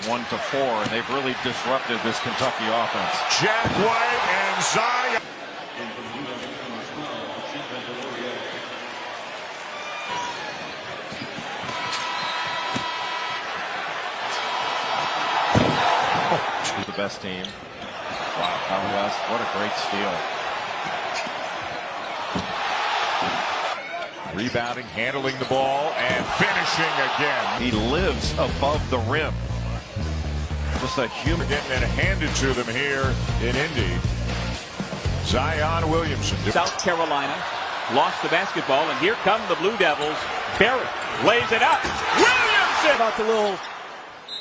1-4, and they've really disrupted this Kentucky offense. Jack White and Zion. The best team. Wow, Kyle West, what a great steal. Rebounding, handling the ball, and finishing again. He lives above the rim. Just a human. Getting it handed to them here in Indy. Zion Williamson. South Carolina lost the basketball, and here come the Blue Devils. Barrett lays it up. Williamson! About the little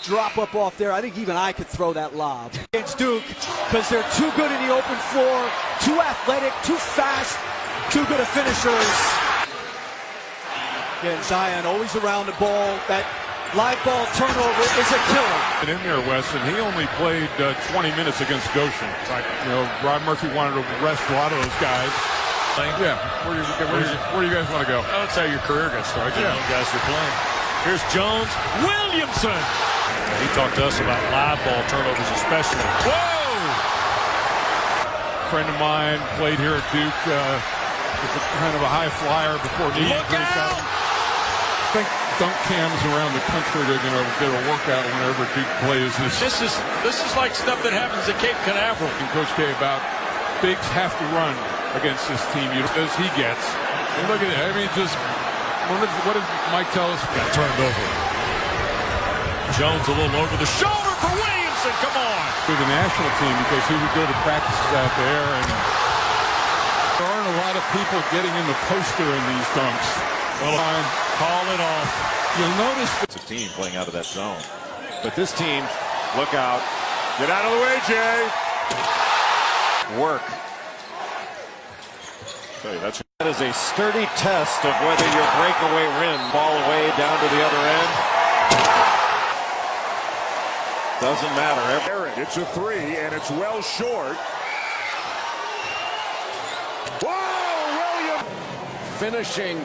drop up off there. I think even I could throw that lob against Duke because they're too good in the open floor, too athletic, too fast, too good at finishers. Again, Zion always around the ball. That live ball turnover is a killer. In there, Weston, he only played 20 minutes against Goshen. You know, Rob Murphy wanted to rest a lot of those guys. Yeah, where do you guys want to go? Oh, that's how your career got started. Yeah. You guys are playing. Here's Jones. Williamson. He talked to us about live ball turnovers especially. Whoa! A friend of mine played here at Duke. Was a kind of a high flyer before knee injury. I think dunk cams around the country, they're going to get a workout whenever Duke plays this. This is like stuff that happens at Cape Canaveral. And Coach K about bigs have to run against this team as he gets. And look at it. I mean, just what did Mike tell us? Got turned over. Jones a little over the shoulder for Williamson. Come on. To the national team because he would go to practices out there, and there aren't a lot of people getting in the poster in these dunks. Well, call it off. You'll notice it's a team playing out of that zone. But this team, look out. Get out of the way, Jay. Work. That is a sturdy test of whether your breakaway rim ball away down to the other end. Doesn't matter. It's a three, and it's well short. Whoa, William! Finishing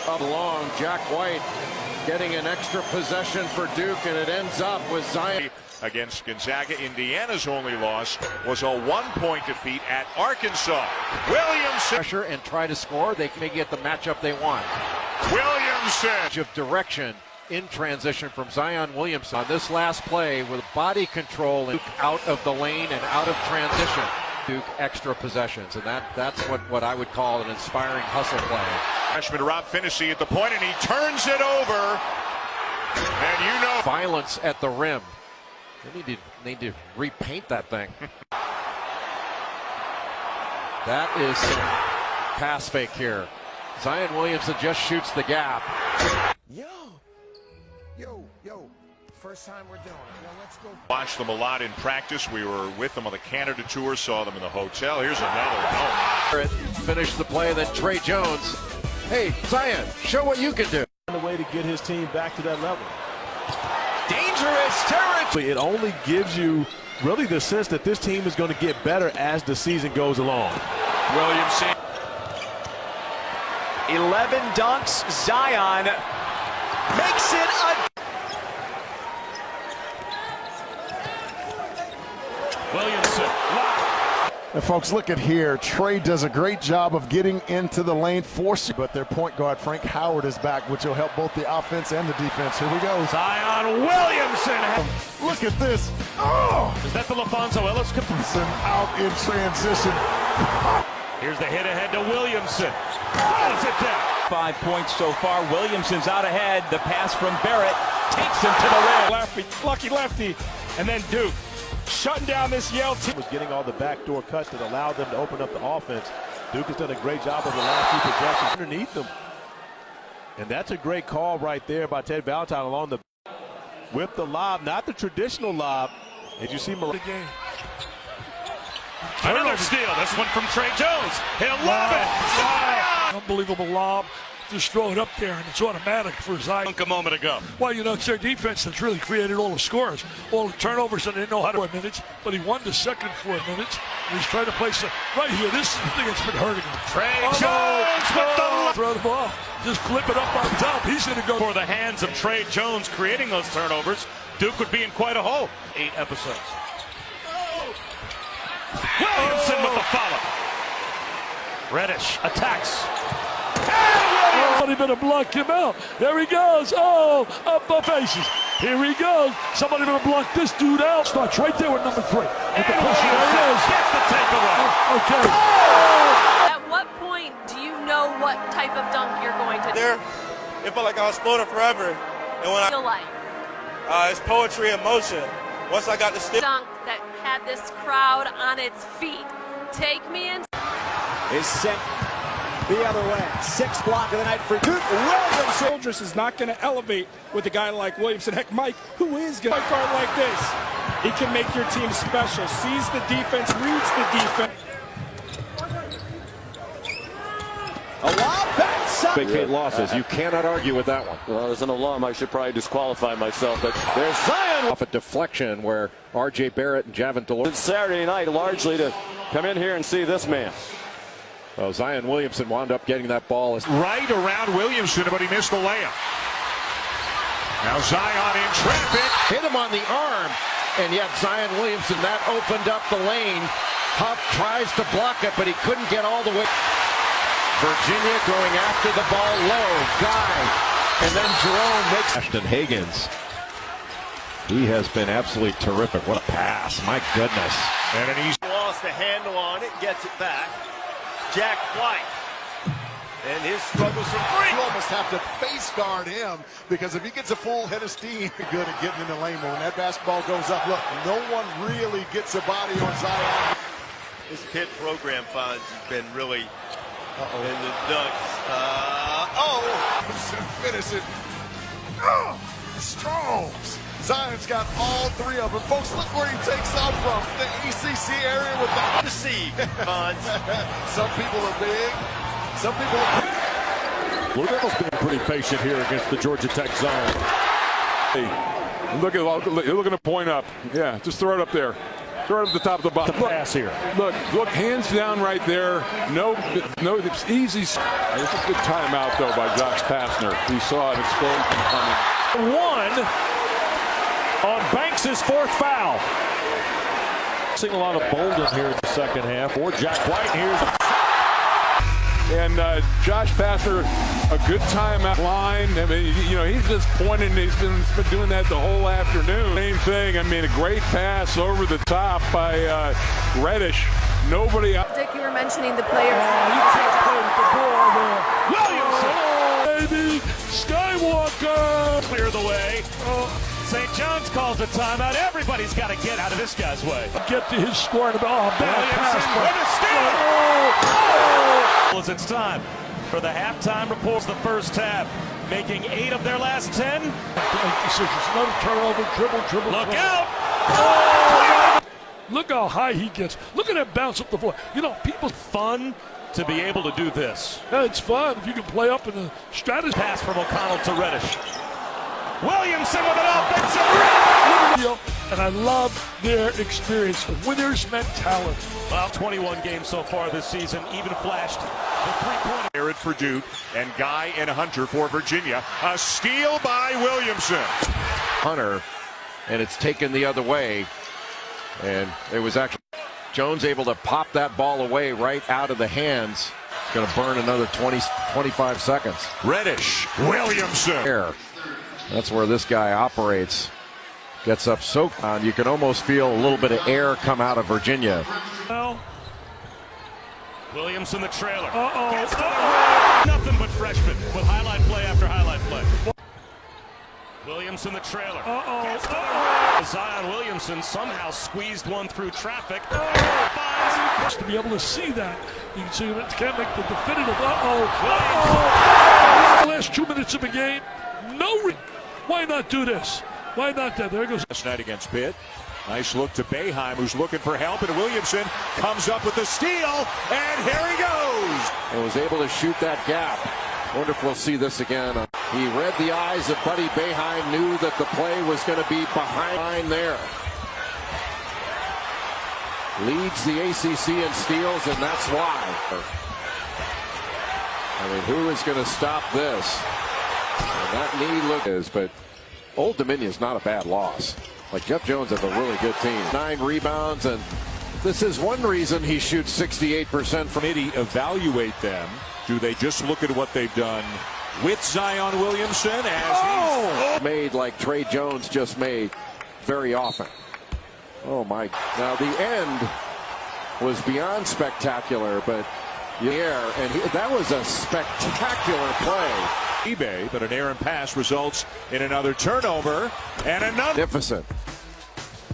up long, Jack White getting an extra possession for Duke, and it ends up with Zion. Against Gonzaga, Indiana's only loss was a 1-point defeat at Arkansas. Williamson. Pressure and try to score, they may get the matchup they want. Williamson. Of direction in transition from Zion Williamson on this last play with body control and Duke out of the lane and out of transition. Duke extra possessions, and that's what I would call an inspiring hustle play. Freshman Rob Finney at the point, and he turns it over. And you know, violence at the rim. They need to repaint that thing. That is some pass fake here. Zion Williamson just shoots the gap. Yo, first time we're doing it. Well, let's go. Watched them a lot in practice. We were with them on the Canada tour, saw them in the hotel. Here's another. Finish the play, then Trey Jones. Hey, Zion, show what you can do. The way to get his team back to that level. Dangerous territory. It only gives you really the sense that this team is going to get better as the season goes along. Williamson. 11 dunks. Zion makes it a... Williamson. And folks, look at here. Trey does a great job of getting into the lane, forcing. But their point guard, Frank Howard, is back, which will help both the offense and the defense. Here we go. Zion Williamson. Look at this. Oh! Is that the LaFonso Ellis? Out in transition. Here's the hit ahead to Williamson. Rolls it down. 5 points so far. Williamson's out ahead. The pass from Barrett takes him to the rim. Lefty, lucky lefty. And then Duke shutting down this Yale team. Was getting all the backdoor cuts that allowed them to open up the offense. Duke has done a great job of the last few possessions underneath them. And that's a great call right there by Ted Valentine along the whip the lob, not the traditional lob. As you see, Another steal. This one from Trey Jones. He'll love it. Zion. Unbelievable lob. Just throw it up there, and it's automatic for Zion. A moment ago. Well, you know, it's their defense that's really created all the scores. All the turnovers, and they didn't know how to 4 minutes, but he won the second 4 minutes, and he's trying to place it right here. This is the thing that's been hurting him. Trey Jones with the... Throw the ball. Just flip it up on top. He's going to go... For the hands of Trey Jones creating those turnovers. Duke would be in quite a hole. 8 episodes. Williamson with the follow. Reddish attacks. Somebody better block him out. There he goes. Oh, up the faces. Here he goes. Somebody better block this dude out. Starts right there with number 3. With the push. There he is. Gets the takeaway. Okay. At what point do you know what type of dunk you're going to do? There, it felt like I was floating forever. And when Feel like it's poetry in motion. Once I got the stick. dunk that had this crowd on its feet. Take me in. Is sent the other way. 6th block of the night for Duke. Williamson. Childress is not going to elevate with a guy like Williamson. Heck, Mike, who is going to guard like this? He can make your team special. Sees the defense, reads the defense. A lob back. Big losses. You cannot argue with that one. Well, as an alum, I should probably disqualify myself. But there's Zion off a deflection where R.J. Barrett and Javin DeLore. Saturday night largely to come in here and see this man. Well, Zion Williamson wound up getting that ball. Right around Williamson, but he missed the layup. Now Zion in traffic. Hit him on the arm, and yet Zion Williamson, that opened up the lane. Huff tries to block it, but he couldn't get all the way. Virginia going after the ball low. Guy, and then Jerome makes. Ashton Higgins. He has been absolutely terrific. What a pass. My goodness. And an easy. Lost the handle on it, gets it back. Jack White. And his struggles from 3. You almost have to face guard him because if he gets a full head of steam, good at getting in the lane. But when that basketball goes up, look, no one really gets a body on Zion. This Pitt program finds has been really in the dunks. Finish it. Oh, Stromes. Zion's got all 3 of them. Folks, look where he takes off from. The ECC area with the Receive, Bonds. Some people are big. Some people are big. Blue Devils being pretty patient here against the Georgia Tech zone. Hey, look looking to point up. Yeah, just throw it up there. Throw it at the top of the box. The pass here. Look, hands down right there. No, it's easy. It's a good timeout though by Josh Pastner. He saw an explosion coming. 1 on Banks' 4th foul. Seeing a lot of Bolden here in the second half. Or Jack White here. And Josh Pastner, a good timeout line. I mean, you know, he's just pointing. He's been doing that the whole afternoon. Same thing. I mean, a great pass over the top by Reddish. Nobody out. Dick, you were mentioning the players. You can't play with the ball there. Williamson. Baby, Skywalker. Clear the way. St. John's calls a timeout. Everybody's got to get out of this guy's way. Get to his score. Bad pass. As it's time for the halftime reports, the first half, making 8 of their last 10. Decisions. Another turnover. Dribble. Look out! Oh, look how high he gets. Look at that bounce up the floor. You know, people. Fun to be able to do this. Yeah, it's fun if you can play up in the strategy. Pass from O'Connell to Reddish. Williamson with an offensive rebound. And I love their experience, the winner's mentality. Well, 21 games so far this season, even flashed the 3-point. Barrett for Duke and Guy and Hunter for Virginia. A steal by Williamson. Hunter, and it's taken the other way. And it was actually Jones able to pop that ball away right out of the hands. It's going to burn another 25 seconds. Reddish, Williamson. That's where this guy operates. Gets up so on. You can almost feel a little bit of air come out of Virginia. Well, Williamson the trailer. Nothing but freshmen with highlight play after highlight play. Williamson the trailer. Zion Williamson somehow squeezed one through traffic. Just to be able to see that. You can see it can't make the definitive. The last 2 minutes of a game. Why not do this? Why not that? There goes. Last night against Pitt. Nice look to Boeheim, who's looking for help, and Williamson comes up with the steal, and here he goes. And was able to shoot that gap. Wonder if we'll see this again. He read the eyes of Buddy Boeheim, knew that the play was going to be behind there. Leads the ACC in steals, and that's why. I mean, who is going to stop this? And that knee look is, but Old Dominion is not a bad loss. Like, Jeff Jones has a really good team. 9 rebounds, and this is one reason he shoots 68% from Committee evaluate them. Do they just look at what they've done with Zion Williamson as he's made like Trey Jones just made very often? Oh my! Now the end was beyond spectacular, but that was a spectacular play. eBay, but an errant pass results in another turnover and another. Magnificent.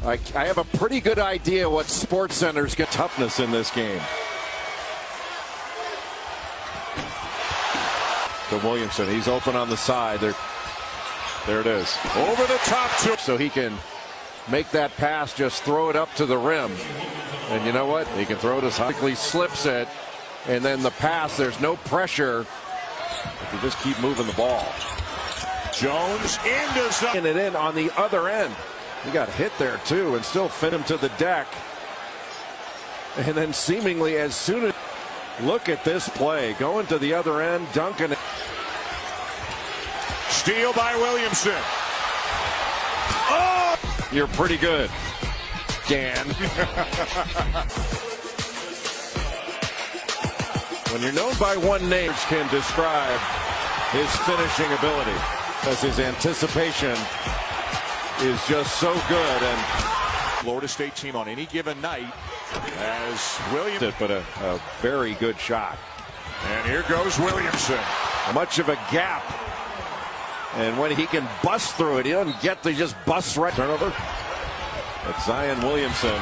I have a pretty good idea what Sports Centers get toughness in this game. To Williamson, he's open on the side. There it is. Over the top two. So he can make that pass, just throw it up to the rim. And you know what? He can throw it as high. He slips it, and then the pass, there's no pressure. If you just keep moving the ball. Jones into something. It in on the other end. He got hit there too and still fit him to the deck. And then seemingly as soon as, look at this play, going to the other end, dunking it. Steal by Williamson. Oh! You're pretty good, Dan. When you're known by one name, can describe his finishing ability, because his anticipation is just so good. And Florida State team on any given night as Williams, but a very good shot. And here goes Williamson. Much of a gap, and when he can bust through it, he doesn't get to just bust right. Turnover. But Zion Williamson,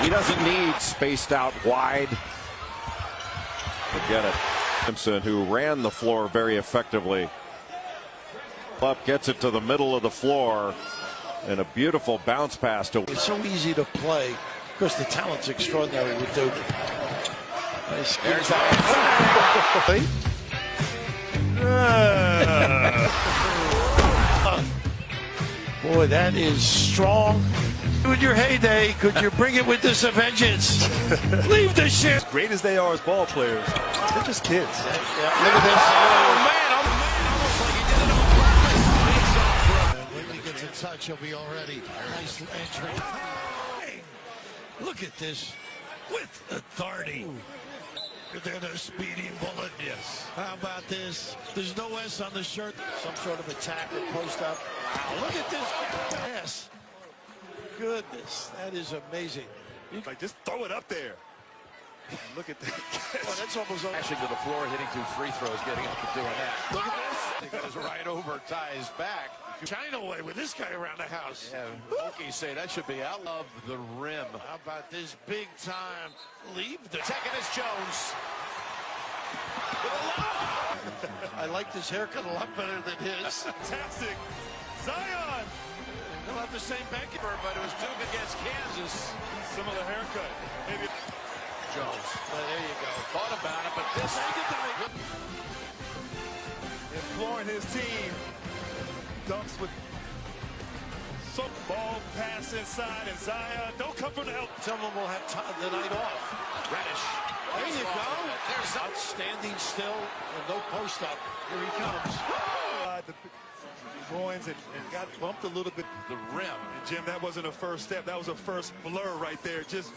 he doesn't need spaced out wide. Forget it. Williamson, who ran the floor very effectively, up gets it to the middle of the floor, and a beautiful bounce pass to. It's so easy to play. Of course, the talent's extraordinary with Duke. Nice. Boy, that is strong. In your heyday, could you bring it with this a vengeance? Leave the shit. As great as they are as ball players, they're just kids. Yeah. Look at this. Oh, man. When he gets a touch, he'll be all ready. Nice entry. Look at this. With authority. They're the speeding bullet. Yes. How about this? There's no S on the shirt. Some sort of attack or post up. Wow, look at this. Yes. Goodness, that is amazing. Like, just throw it up there. Look at that. Oh, that's almost Crashing to the floor, hitting 2 free throws, getting up and doing that. Look at this. He goes right over, ties back. China way with this guy around the house. Yeah, Hokies say that should be out of the rim. How about this big time leave? The second is Jones. I like this haircut a lot better than his. Fantastic. Zion. They'll have the same bankkeeper, but it was Duke against Kansas. Similar haircut. Maybe. Jones. Well, there you go. Thought about it, but this. Imploring his team. Dunks with some ball pass inside, and Zion don't come from the help. Someone will have the night off. Reddish. There you go. There's outstanding still, and no post up. Here he comes. The groins and got bumped a little bit. The rim. And Jim, that wasn't a first step. That was a first blur right there. Just